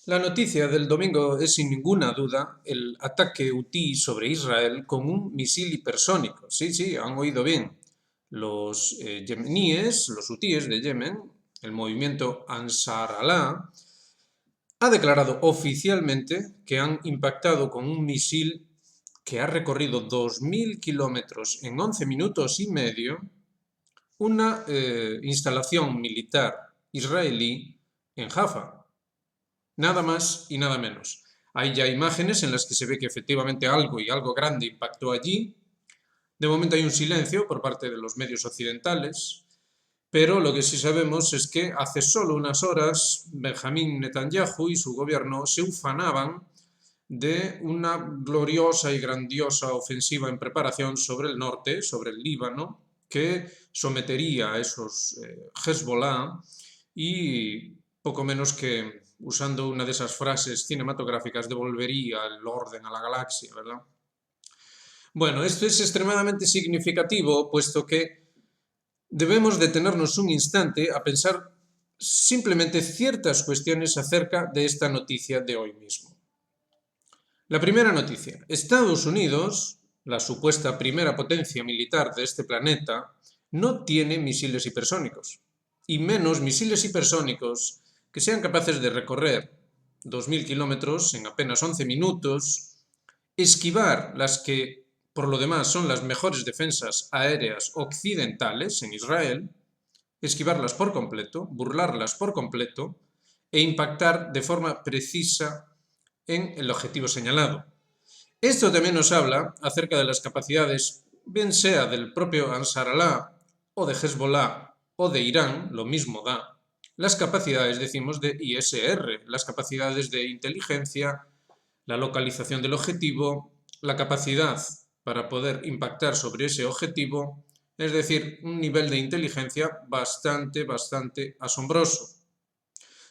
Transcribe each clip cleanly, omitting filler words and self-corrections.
La noticia del domingo es sin ninguna duda el ataque hutí sobre Israel con un misil hipersónico. Sí, sí, han oído bien. Los yemeníes, los hutíes de Yemen, el movimiento Ansar Allah, ha declarado oficialmente que han impactado con un misil que ha recorrido 2.000 kilómetros en 11 minutos y medio una instalación militar israelí en Jaffa. Nada más y nada menos. Hay ya imágenes en las que se ve que efectivamente algo y algo grande impactó allí. De momento hay un silencio por parte de los medios occidentales, pero lo que sí sabemos es que hace solo unas horas Benjamín Netanyahu y su gobierno se ufanaban de una gloriosa y grandiosa ofensiva en preparación sobre el norte, sobre el Líbano, que sometería a esos Hezbollah y poco menos que, usando una de esas frases cinematográficas, devolvería el orden a la galaxia, ¿verdad? Bueno, esto es extremadamente significativo, puesto que debemos detenernos un instante a pensar simplemente ciertas cuestiones acerca de esta noticia de hoy mismo. La primera noticia. Estados Unidos, la supuesta primera potencia militar de este planeta, no tiene misiles hipersónicos, y menos misiles hipersónicos que sean capaces de recorrer 2.000 kilómetros en apenas 11 minutos, esquivar las que, por lo demás, son las mejores defensas aéreas occidentales en Israel, esquivarlas por completo, burlarlas por completo e impactar de forma precisa en el objetivo señalado. Esto también nos habla acerca de las capacidades, bien sea del propio Ansar Allah o de Hezbollah o de Irán, lo mismo da, las capacidades, decimos, de ISR, las capacidades de inteligencia, la localización del objetivo, la capacidad para poder impactar sobre ese objetivo, es decir, un nivel de inteligencia bastante asombroso.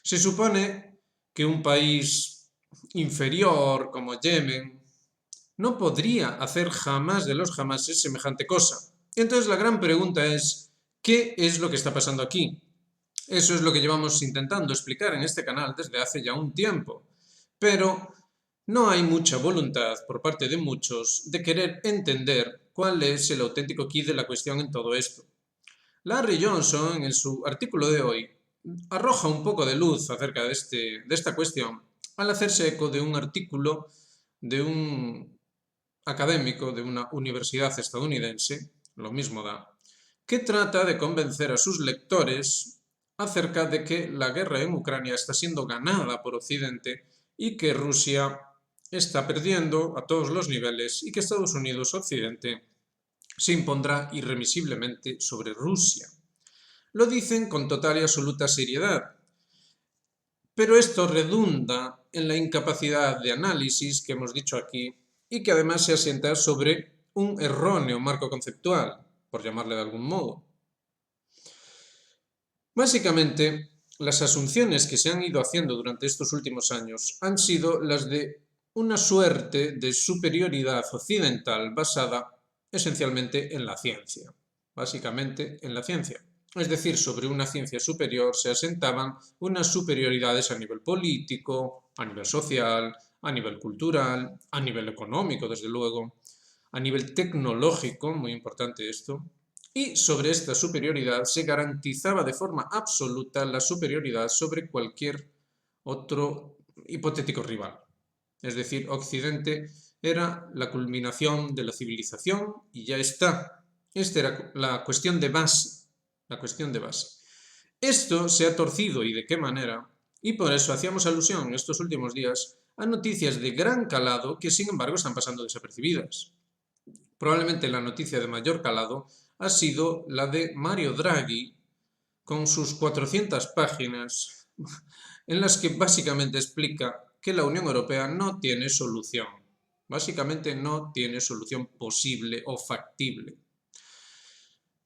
Se supone que un país inferior como Yemen no podría hacer jamás de los jamases semejante cosa. Entonces la gran pregunta es, ¿qué es lo que está pasando aquí? Eso es lo que llevamos intentando explicar en este canal desde hace ya un tiempo. Pero no hay mucha voluntad por parte de muchos de querer entender cuál es el auténtico quid de la cuestión en todo esto. Larry Johnson, en su artículo de hoy, arroja un poco de luz acerca de esta cuestión al hacerse eco de un artículo de un académico de una universidad estadounidense, lo mismo da, que trata de convencer a sus lectores acerca de que la guerra en Ucrania está siendo ganada por Occidente y que Rusia está perdiendo a todos los niveles y que Estados Unidos, Occidente, se impondrá irremisiblemente sobre Rusia. Lo dicen con total y absoluta seriedad, pero esto redunda en la incapacidad de análisis que hemos dicho aquí y que además se asienta sobre un erróneo marco conceptual, por llamarle de algún modo. Básicamente, las asunciones que se han ido haciendo durante estos últimos años han sido las de una suerte de superioridad occidental basada esencialmente en la ciencia, básicamente en la ciencia. Es decir, sobre una ciencia superior se asentaban unas superioridades a nivel político, a nivel social, a nivel cultural, a nivel económico, desde luego, a nivel tecnológico, muy importante esto, y sobre esta superioridad se garantizaba de forma absoluta la superioridad sobre cualquier otro hipotético rival. Es decir, Occidente era la culminación de la civilización y ya está. Esta era la cuestión de base. La cuestión de base. Esto se ha torcido y de qué manera, y por eso hacíamos alusión en estos últimos días a noticias de gran calado que sin embargo están pasando desapercibidas. Probablemente la noticia de mayor calado ha sido la de Mario Draghi con sus 400 páginas en las que básicamente explica que la Unión Europea no tiene solución. Básicamente no tiene solución posible o factible.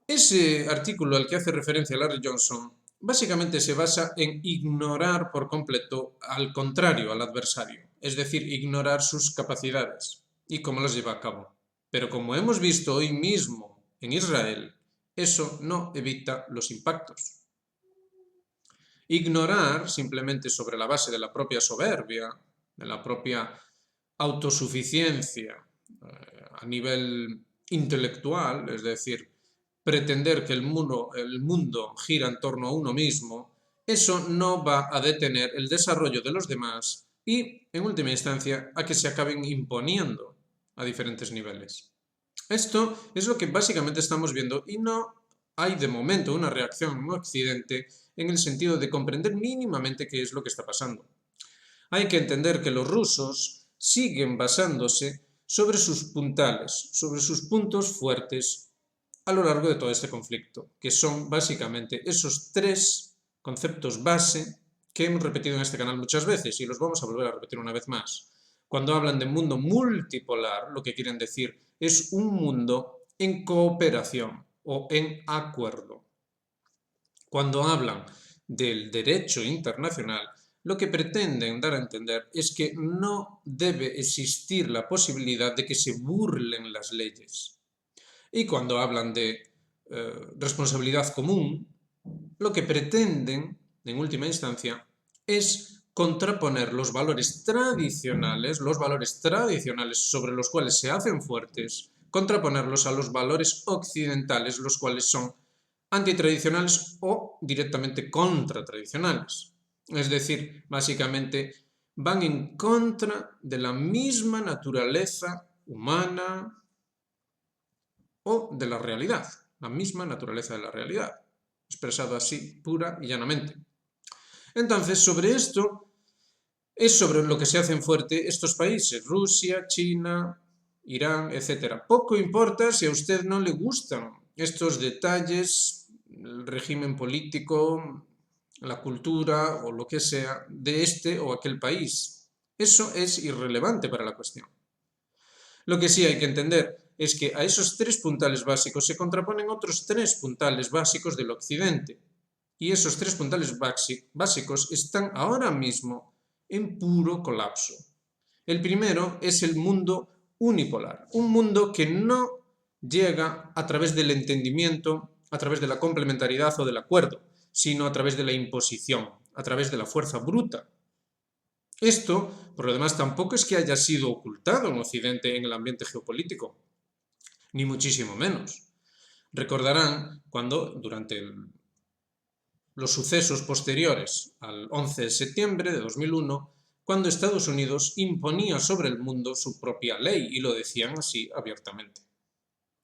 Ese artículo al que hace referencia Larry Johnson básicamente se basa en ignorar por completo al contrario, al adversario, es decir, ignorar sus capacidades y cómo las lleva a cabo. Pero como hemos visto hoy mismo en Israel, eso no evita los impactos. Ignorar simplemente sobre la base de la propia soberbia, de la propia autosuficiencia a nivel intelectual, es decir, pretender que el mundo gira en torno a uno mismo, eso no va a detener el desarrollo de los demás y, en última instancia, a que se acaben imponiendo a diferentes niveles. Esto es lo que básicamente estamos viendo y no hay de momento una reacción en Occidente en el sentido de comprender mínimamente qué es lo que está pasando. Hay que entender que los rusos siguen basándose sobre sus puntales, sobre sus puntos fuertes a lo largo de todo este conflicto, que son básicamente esos tres conceptos base que hemos repetido en este canal muchas veces y los vamos a volver a repetir una vez más. Cuando hablan de mundo multipolar, lo que quieren decir es un mundo en cooperación o en acuerdo. Cuando hablan del derecho internacional, lo que pretenden dar a entender es que no debe existir la posibilidad de que se burlen las leyes. Y cuando hablan de responsabilidad común, lo que pretenden, en última instancia, es contraponer los valores tradicionales sobre los cuales se hacen fuertes, contraponerlos a los valores occidentales, los cuales son antitradicionales o directamente contratradicionales. Es decir, básicamente van en contra de la misma naturaleza humana o de la realidad, la misma naturaleza de la realidad, expresado así pura y llanamente. Entonces, sobre esto es sobre lo que se hacen fuerte estos países, Rusia, China, Irán, etc. Poco importa si a usted no le gustan estos detalles, el régimen político, la cultura o lo que sea de este o aquel país. Eso es irrelevante para la cuestión. Lo que sí hay que entender es que a esos tres puntales básicos se contraponen otros tres puntales básicos del occidente. Y esos tres puntales básicos están ahora mismo en puro colapso. El primero es el mundo unipolar, un mundo que no llega a través del entendimiento, a través de la complementariedad o del acuerdo, sino a través de la imposición, a través de la fuerza bruta. Esto, por lo demás, tampoco es que haya sido ocultado en Occidente en el ambiente geopolítico, ni muchísimo menos. Recordarán cuando, durante los sucesos posteriores al 11 de septiembre de 2001, cuando Estados Unidos imponía sobre el mundo su propia ley, y lo decían así abiertamente.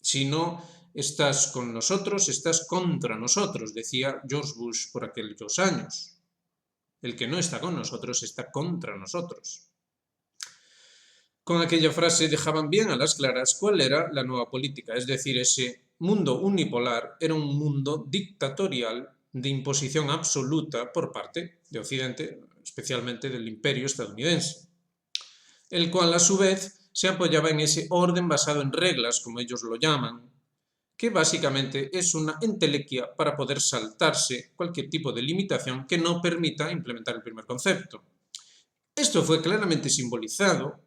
Si no estás con nosotros, estás contra nosotros, decía George Bush por aquellos años. El que no está con nosotros está contra nosotros. Con aquella frase dejaban bien a las claras cuál era la nueva política, es decir, ese mundo unipolar era un mundo dictatorial de imposición absoluta por parte de Occidente, especialmente del imperio estadounidense, el cual a su vez se apoyaba en ese orden basado en reglas, como ellos lo llaman, que básicamente es una entelequia para poder saltarse cualquier tipo de limitación que no permita implementar el primer concepto. Esto fue claramente simbolizado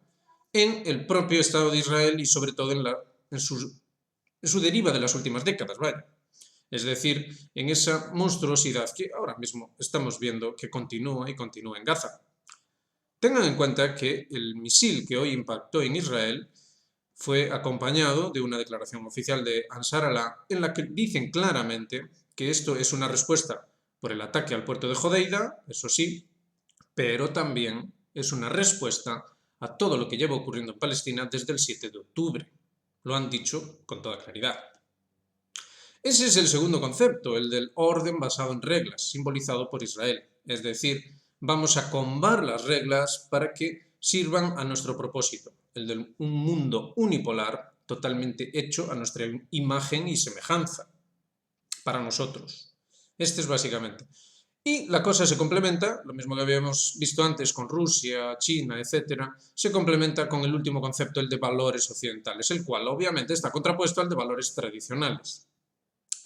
en el propio Estado de Israel y sobre todo en su deriva de las últimas décadas, vaya. Es decir, en esa monstruosidad que ahora mismo estamos viendo que continúa y continúa en Gaza. Tengan en cuenta que el misil que hoy impactó en Israel fue acompañado de una declaración oficial de Ansar Allah en la que dicen claramente que esto es una respuesta por el ataque al puerto de Hodeida, eso sí, pero también es una respuesta a todo lo que lleva ocurriendo en Palestina desde el 7 de octubre. Lo han dicho con toda claridad. Ese es el segundo concepto, el del orden basado en reglas, simbolizado por Israel. Es decir, vamos a combar las reglas para que sirvan a nuestro propósito, el de un mundo unipolar totalmente hecho a nuestra imagen y semejanza, para nosotros. Este es básicamente. Y la cosa se complementa, lo mismo que habíamos visto antes con Rusia, China, etc., se complementa con el último concepto, el de valores occidentales, el cual obviamente está contrapuesto al de valores tradicionales.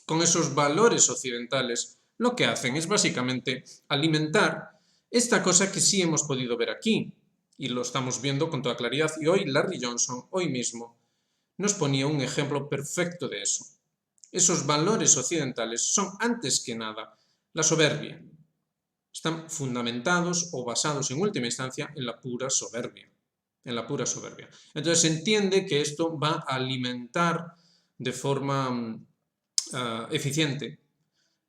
Con esos valores occidentales, lo que hacen es básicamente alimentar esta cosa que sí hemos podido ver aquí, y lo estamos viendo con toda claridad, y hoy Larry Johnson, hoy mismo, nos ponía un ejemplo perfecto de eso. Esos valores occidentales son, antes que nada, la soberbia. están fundamentados o basados en última instancia en la pura soberbia. En la pura soberbia. Entonces se entiende que esto va a alimentar de forma eficiente,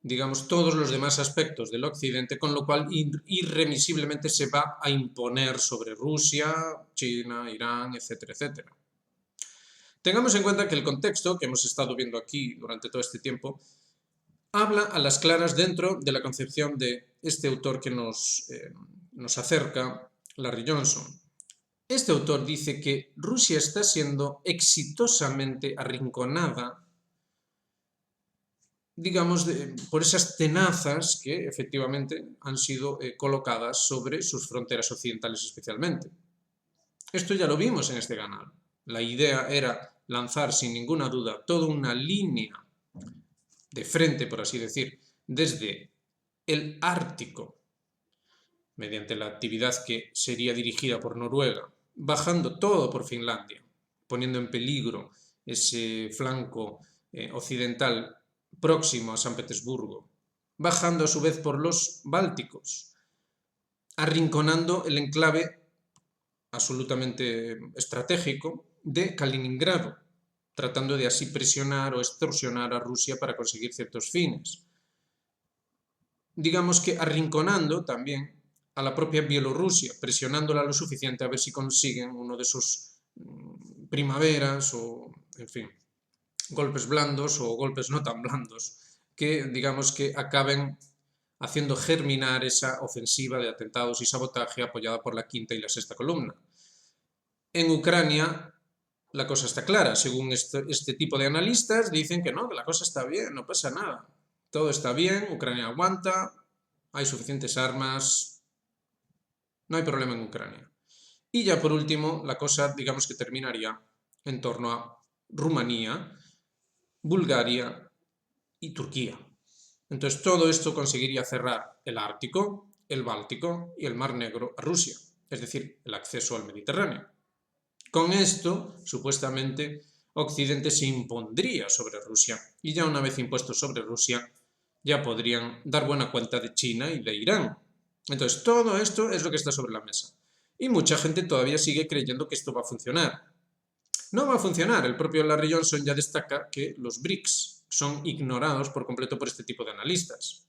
digamos, todos los demás aspectos del Occidente, con lo cual irremisiblemente se va a imponer sobre Rusia, China, Irán, etcétera, etcétera. Tengamos en cuenta que el contexto que hemos estado viendo aquí durante todo este tiempo habla a las claras dentro de la concepción de este autor que nos acerca, Larry Johnson. Este autor dice que Rusia está siendo exitosamente arrinconada, digamos, por esas tenazas que efectivamente han sido colocadas sobre sus fronteras occidentales especialmente. Esto ya lo vimos en este canal. La idea era lanzar sin ninguna duda toda una línea de frente, por así decir, desde el Ártico, mediante la actividad que sería dirigida por Noruega, bajando todo por Finlandia, poniendo en peligro ese flanco occidental próximo a San Petersburgo, bajando a su vez por los Bálticos, arrinconando el enclave absolutamente estratégico de Kaliningrado, tratando de así presionar o extorsionar a Rusia para conseguir ciertos fines. Digamos que arrinconando también a la propia Bielorrusia, presionándola lo suficiente a ver si consiguen uno de esos primaveras o, en fin, golpes blandos o golpes no tan blandos, que digamos que acaben haciendo germinar esa ofensiva de atentados y sabotaje apoyada por la quinta y la sexta columna. En Ucrania la cosa está clara, según este tipo de analistas dicen que no, que la cosa está bien, no pasa nada, todo está bien, Ucrania aguanta, hay suficientes armas, no hay problema en Ucrania. Y ya por último, la cosa digamos que terminaría en torno a Rumanía, Bulgaria y Turquía. Entonces todo esto conseguiría cerrar el Ártico, el Báltico y el Mar Negro a Rusia, es decir, el acceso al Mediterráneo. Con esto, supuestamente, Occidente se impondría sobre Rusia y ya una vez impuesto sobre Rusia, ya podrían dar buena cuenta de China y de Irán. Entonces todo esto es lo que está sobre la mesa. Y mucha gente todavía sigue creyendo que esto va a funcionar. No va a funcionar. El propio Larry Johnson ya destaca que los BRICS son ignorados por completo por este tipo de analistas.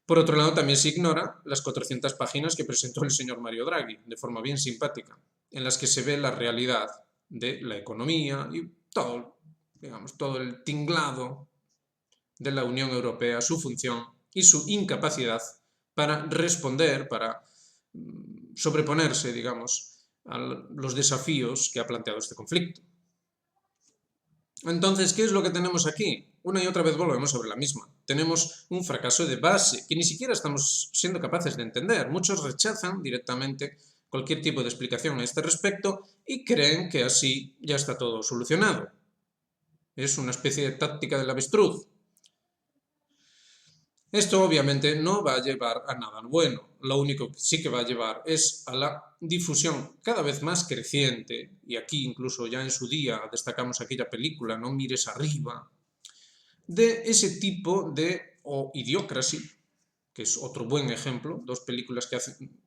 Por otro lado, también se ignora las 400 páginas que presentó el señor Mario Draghi, de forma bien simpática, en las que se ve la realidad de la economía y todo, digamos, todo el tinglado de la Unión Europea, su función y su incapacidad para responder, para sobreponerse, digamos, a los desafíos que ha planteado este conflicto. Entonces, ¿qué es lo que tenemos aquí? Una y otra vez volvemos sobre la misma. Tenemos un fracaso de base que ni siquiera estamos siendo capaces de entender. Muchos rechazan directamente cualquier tipo de explicación a este respecto y creen que así ya está todo solucionado. Es una especie de táctica del avestruz. Esto obviamente no va a llevar a nada bueno. Lo único que sí que va a llevar es a la difusión cada vez más creciente, y aquí incluso ya en su día destacamos aquella película, No mires arriba, de ese tipo de, o Idiocracy, que es otro buen ejemplo, dos películas que hacen,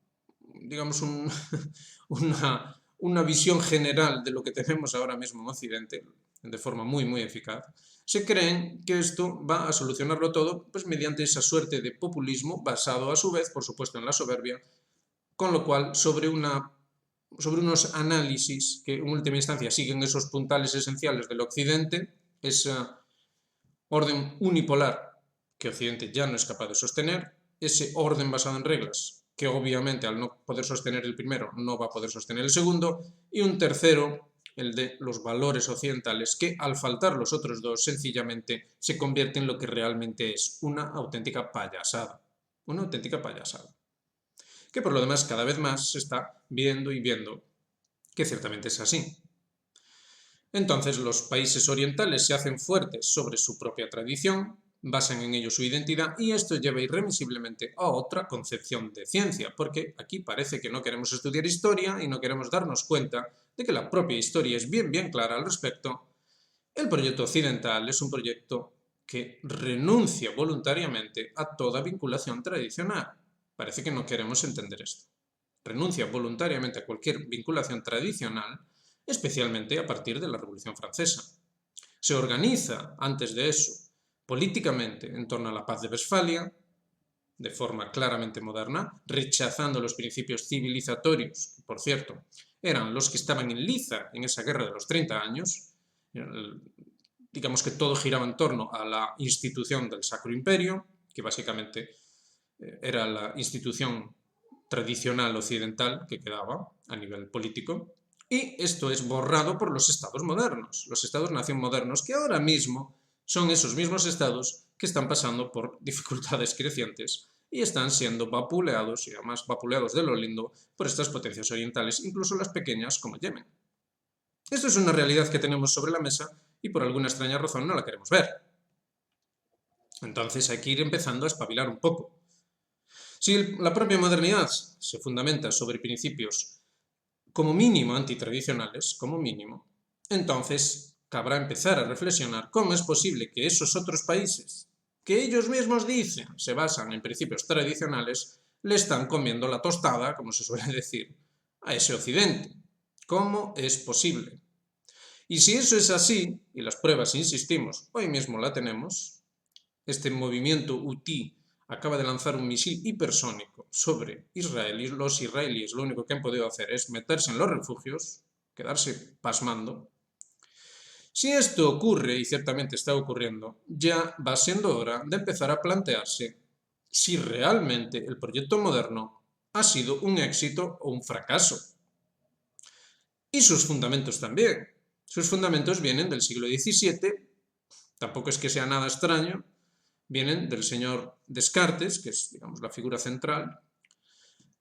digamos, una visión general de lo que tenemos ahora mismo en Occidente, de forma muy, muy eficaz. Se creen que esto va a solucionarlo todo pues mediante esa suerte de populismo basado a su vez, por supuesto, en la soberbia, con lo cual sobre unos análisis que en última instancia siguen esos puntales esenciales del Occidente, esa orden unipolar que Occidente ya no es capaz de sostener, ese orden basado en reglas que obviamente al no poder sostener el primero no va a poder sostener el segundo, y un tercero, el de los valores occidentales, que al faltar los otros dos sencillamente se convierte en lo que realmente es una auténtica payasada. Una auténtica payasada. Que por lo demás cada vez más se está viendo y viendo que ciertamente es así. Entonces los países orientales se hacen fuertes sobre su propia tradición, basan en ello su identidad y esto lleva irremisiblemente a otra concepción de ciencia, porque aquí parece que no queremos estudiar historia y no queremos darnos cuenta de que la propia historia es bien clara al respecto. El proyecto occidental es un proyecto que renuncia voluntariamente a toda vinculación tradicional. parece que no queremos entender esto. Renuncia voluntariamente a cualquier vinculación tradicional, especialmente a partir de la Revolución Francesa. Se organiza, antes de eso, políticamente en torno a la paz de Westfalia, de forma claramente moderna, rechazando los principios civilizatorios, que, por cierto, eran los que estaban en liza en esa guerra de los 30 años. Digamos que todo giraba en torno a la institución del Sacro Imperio, que básicamente era la institución tradicional occidental que quedaba a nivel político, y esto es borrado por los estados modernos, los estados-nación modernos, que ahora mismo son esos mismos estados que están pasando por dificultades crecientes y están siendo vapuleados, y además vapuleados de lo lindo, por estas potencias orientales, incluso las pequeñas como Yemen. Esto es una realidad que tenemos sobre la mesa y por alguna extraña razón no la queremos ver. Entonces hay que ir empezando a espabilar un poco. Si la propia modernidad se fundamenta sobre principios como mínimo antitradicionales, como mínimo, entonces cabrá empezar a reflexionar cómo es posible que esos otros países que ellos mismos dicen se basan en principios tradicionales, le están comiendo la tostada, como se suele decir, a ese occidente. ¿Cómo es posible? Y si eso es así, y las pruebas, insistimos, hoy mismo la tenemos, este movimiento Houthi acaba de lanzar un misil hipersónico sobre Israel y los israelíes lo único que han podido hacer es meterse en los refugios, quedarse pasmando. Si esto ocurre, y ciertamente está ocurriendo, ya va siendo hora de empezar a plantearse si realmente el proyecto moderno ha sido un éxito o un fracaso. Y sus fundamentos también. Sus fundamentos vienen del siglo XVII, tampoco es que sea nada extraño, vienen del señor Descartes, que es, digamos, la figura central,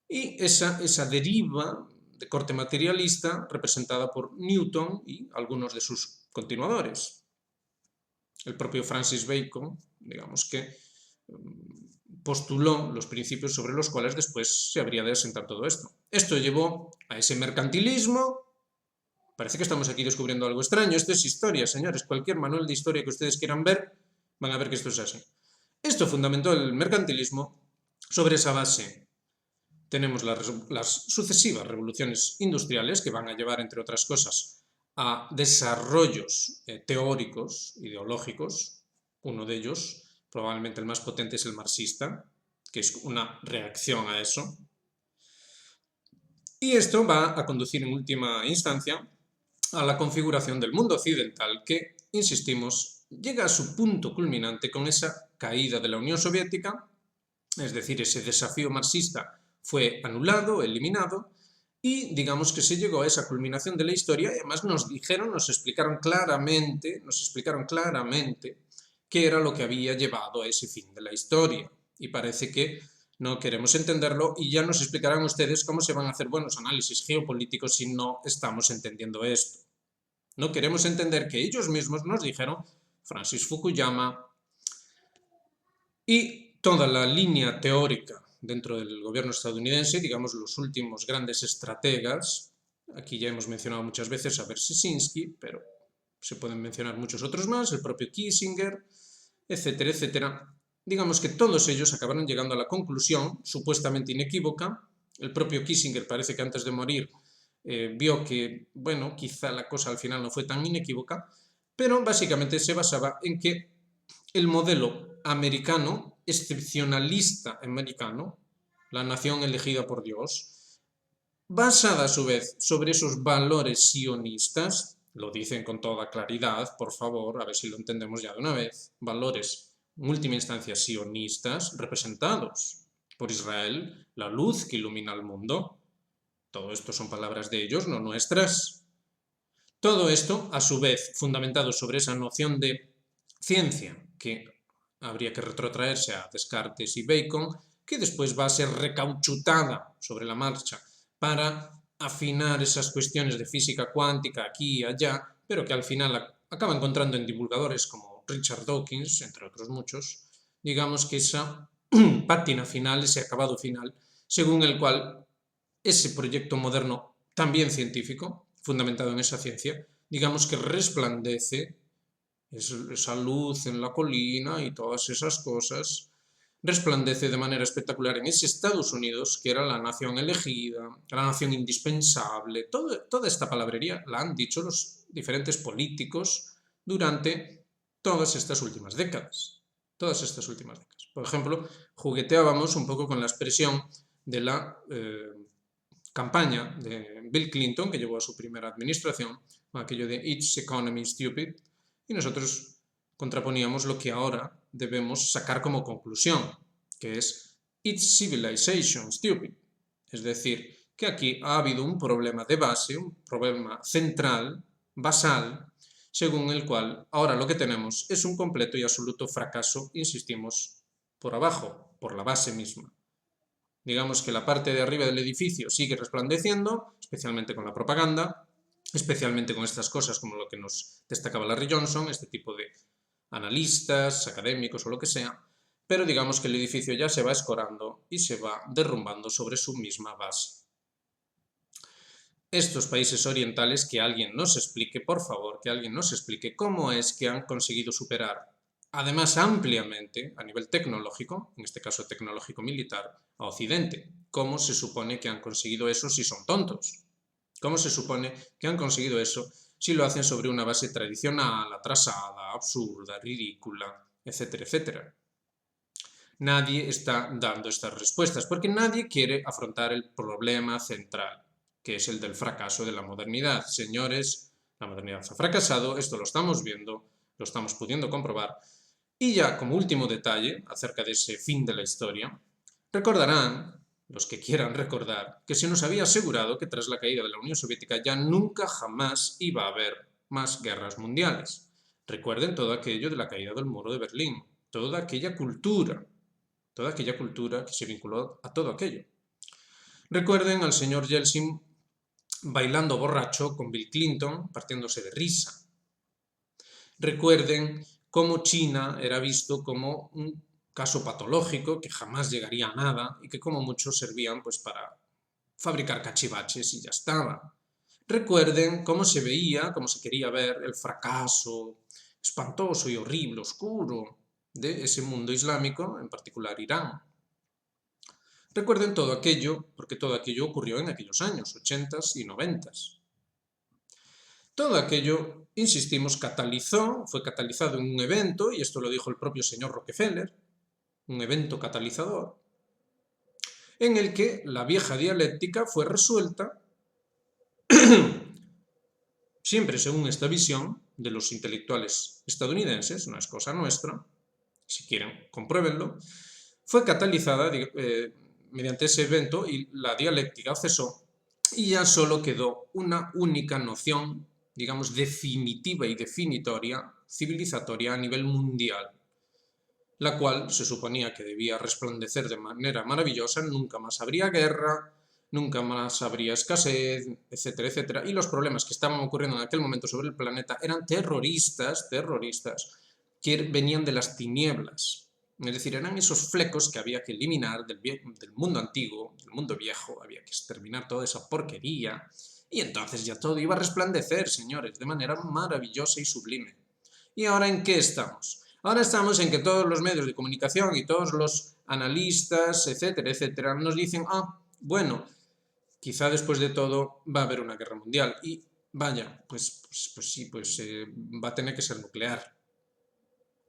y esa deriva de corte materialista representada por Newton y algunos de sus continuadores. El propio Francis Bacon, digamos que postuló los principios sobre los cuales después se habría de asentar todo esto. Esto llevó a ese mercantilismo. Parece que estamos aquí descubriendo algo extraño. Esto es historia, señores. Cualquier manual de historia que ustedes quieran ver, van a ver que esto es así. Esto fundamentó el mercantilismo. Sobre esa base tenemos las sucesivas revoluciones industriales que van a llevar, entre otras cosas, a desarrollos teóricos, ideológicos. Uno de ellos, probablemente el más potente, es el marxista, que es una reacción a eso. Y esto va a conducir en última instancia a la configuración del mundo occidental que, insistimos, llega a su punto culminante con esa caída de la Unión Soviética, es decir, ese desafío marxista fue anulado, eliminado, y digamos que se llegó a esa culminación de la historia y además nos explicaron claramente qué era lo que había llevado a ese fin de la historia. Y parece que no queremos entenderlo y ya nos explicarán ustedes cómo se van a hacer buenos análisis geopolíticos si no estamos entendiendo esto. No queremos entender que ellos mismos nos dijeron, Francis Fukuyama y toda la línea teórica dentro del gobierno estadounidense, digamos los últimos grandes estrategas, aquí ya hemos mencionado muchas veces a Brzezinski, pero se pueden mencionar muchos otros más, el propio Kissinger, etcétera, etcétera. Digamos que todos ellos acabaron llegando a la conclusión, supuestamente inequívoca. El propio Kissinger parece que antes de morir vio que, bueno, quizá la cosa al final no fue tan inequívoca, pero básicamente se basaba en que el modelo americano, excepcionalista americano, la nación elegida por Dios, basada a su vez sobre esos valores sionistas, lo dicen con toda claridad, por favor, a ver si lo entendemos ya de una vez, valores en última instancia sionistas representados por Israel, la luz que ilumina al mundo. Todo esto son palabras de ellos, no nuestras. Todo esto, a su vez, fundamentado sobre esa noción de ciencia, que habría que retrotraerse a Descartes y Bacon, que después va a ser recauchutada sobre la marcha para afinar esas cuestiones de física cuántica aquí y allá, pero que al final acaba encontrando en divulgadores como Richard Dawkins, entre otros muchos, digamos que esa pátina final, ese acabado final, según el cual ese proyecto moderno, también científico, fundamentado en esa ciencia, digamos que resplandece esa luz en la colina y todas esas cosas, resplandece de manera espectacular en ese Estados Unidos, que era la nación elegida, la nación indispensable. Toda esta palabrería la han dicho los diferentes políticos durante todas estas últimas décadas. Todas estas últimas décadas. Por ejemplo, jugueteábamos un poco con la expresión de la campaña de Bill Clinton, que llevó a su primera administración, aquello de It's economy stupid, y nosotros contraponíamos lo que ahora debemos sacar como conclusión, que es It's civilization stupid. Es decir, que aquí ha habido un problema de base, un problema central, basal, según el cual ahora lo que tenemos es un completo y absoluto fracaso, insistimos, por abajo, por la base misma. Digamos que la parte de arriba del edificio sigue resplandeciendo, especialmente con la propaganda, especialmente con estas cosas como lo que nos destacaba Larry Johnson, este tipo de analistas, académicos o lo que sea, pero digamos que el edificio ya se va escorando y se va derrumbando sobre su misma base. Estos países orientales, que alguien nos explique, por favor, que alguien nos explique cómo es que han conseguido superar, además ampliamente, a nivel tecnológico, en este caso tecnológico militar, a Occidente. ¿Cómo se supone que han conseguido eso si son tontos? ¿Cómo se supone que han conseguido eso si lo hacen sobre una base tradicional, atrasada, absurda, ridícula, etcétera, etcétera? Nadie está dando estas respuestas porque nadie quiere afrontar el problema central, que es el del fracaso de la modernidad. Señores, la modernidad ha fracasado, esto lo estamos viendo, lo estamos pudiendo comprobar. Y ya como último detalle acerca de ese fin de la historia, recordarán, los que quieran recordar, que se nos había asegurado que tras la caída de la Unión Soviética ya nunca jamás iba a haber más guerras mundiales. Recuerden todo aquello de la caída del muro de Berlín, toda aquella cultura que se vinculó a todo aquello. Recuerden al señor Yeltsin bailando borracho con Bill Clinton, partiéndose de risa. Recuerden cómo China era visto como un caso patológico que jamás llegaría a nada y que como mucho servían pues para fabricar cachivaches y ya estaba. Recuerden cómo se veía, cómo se quería ver el fracaso espantoso y horrible, oscuro de ese mundo islámico, en particular Irán. Recuerden todo aquello, porque todo aquello ocurrió en aquellos años, 80s y 90s. Todo aquello, insistimos, fue catalizado en un evento, y esto lo dijo el propio señor Rockefeller, un evento catalizador, en el que la vieja dialéctica fue resuelta, siempre según esta visión de los intelectuales estadounidenses, no es cosa nuestra, si quieren compruébenlo, fue catalizada mediante ese evento y la dialéctica cesó y ya solo quedó una única noción, digamos, definitiva y definitoria, civilizatoria a nivel mundial, la cual se suponía que debía resplandecer de manera maravillosa, nunca más habría guerra, nunca más habría escasez, etcétera, etcétera, y los problemas que estaban ocurriendo en aquel momento sobre el planeta eran terroristas, que venían de las tinieblas. Es decir, eran esos flecos que había que eliminar del mundo antiguo, del mundo viejo, había que exterminar toda esa porquería, y entonces ya todo iba a resplandecer, señores, de manera maravillosa y sublime. ¿Y ahora en qué estamos? Ahora estamos en que todos los medios de comunicación y todos los analistas, etcétera, etcétera, nos dicen, bueno, quizá después de todo va a haber una guerra mundial. Y vaya, pues sí, va a tener que ser nuclear.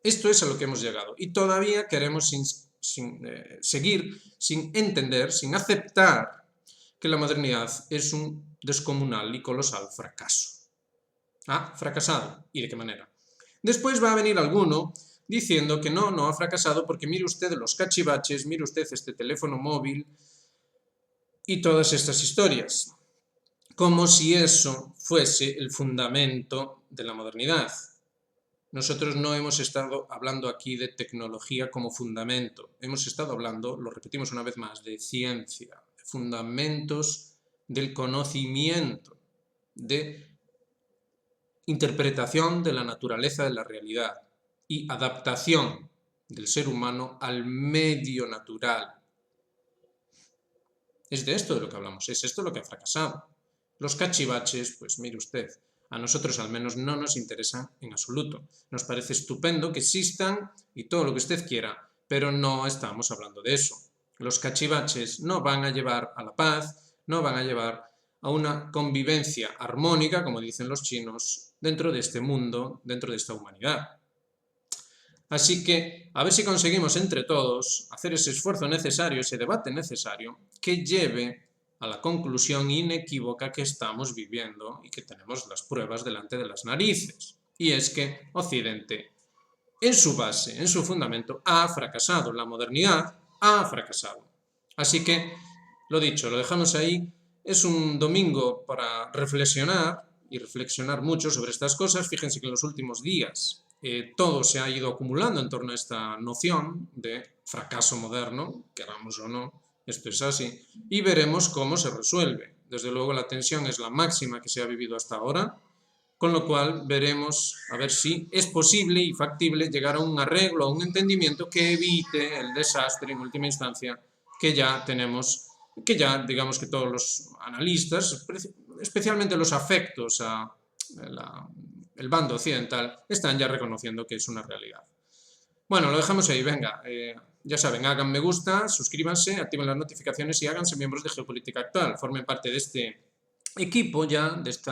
Esto es a lo que hemos llegado. Y todavía queremos seguir sin entender, sin aceptar que la modernidad es un descomunal y colosal fracaso. Fracasado. ¿Y de qué manera? Después va a venir alguno diciendo que no ha fracasado porque mire usted los cachivaches, mire usted este teléfono móvil y todas estas historias. Como si eso fuese el fundamento de la modernidad. Nosotros no hemos estado hablando aquí de tecnología como fundamento. Hemos estado hablando, lo repetimos una vez más, de ciencia, de fundamentos del conocimiento, de interpretación de la naturaleza de la realidad y adaptación del ser humano al medio natural. Es de esto de lo que hablamos, es esto lo que ha fracasado. Los cachivaches, pues mire usted, a nosotros al menos no nos interesan en absoluto. Nos parece estupendo que existan y todo lo que usted quiera, pero no estamos hablando de eso. Los cachivaches no van a llevar a la paz, no van a llevar a una convivencia armónica, como dicen los chinos, dentro de este mundo, dentro de esta humanidad. Así que a ver si conseguimos entre todos hacer ese esfuerzo necesario, ese debate necesario, que lleve a la conclusión inequívoca que estamos viviendo y que tenemos las pruebas delante de las narices. Y es que Occidente, en su base, en su fundamento, ha fracasado. La modernidad ha fracasado. Así que, lo dicho, lo dejamos ahí. Es un domingo para reflexionar y reflexionar mucho sobre estas cosas. Fíjense que en los últimos días todo se ha ido acumulando en torno a esta noción de fracaso moderno, queramos o no, esto es así, y veremos cómo se resuelve. Desde luego la tensión es la máxima que se ha vivido hasta ahora, con lo cual veremos a ver si es posible y factible llegar a un arreglo, a un entendimiento que evite el desastre en última instancia que ya tenemos, que ya digamos que todos los analistas, especialmente los afectos a el bando occidental, están ya reconociendo que es una realidad. Bueno, lo dejamos ahí, venga, ya saben, hagan me gusta, suscríbanse, activen las notificaciones y háganse miembros de Geopolítica Actual, formen parte de este equipo ya, de este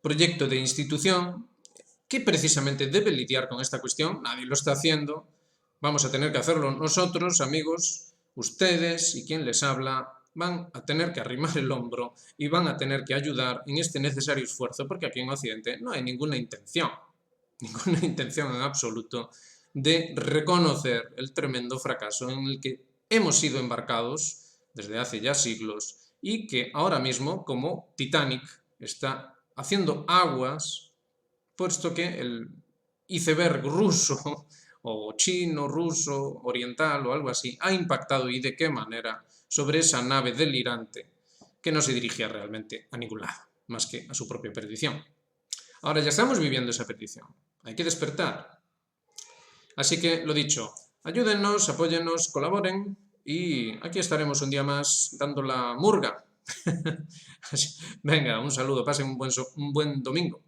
proyecto de institución que precisamente debe lidiar con esta cuestión, nadie lo está haciendo, vamos a tener que hacerlo nosotros, amigos, ustedes y quien les habla, van a tener que arrimar el hombro y van a tener que ayudar en este necesario esfuerzo, porque aquí en Occidente no hay ninguna intención en absoluto de reconocer el tremendo fracaso en el que hemos sido embarcados desde hace ya siglos y que ahora mismo, como Titanic, está haciendo aguas, puesto que el iceberg ruso o chino, ruso, oriental o algo así ha impactado, y de qué manera, sobre esa nave delirante que no se dirigía realmente a ningún lado, más que a su propia perdición. Ahora ya estamos viviendo esa perdición, hay que despertar. Así que, lo dicho, ayúdennos, apóyennos, colaboren y aquí estaremos un día más dando la murga. Venga, un saludo, pasen un buen domingo.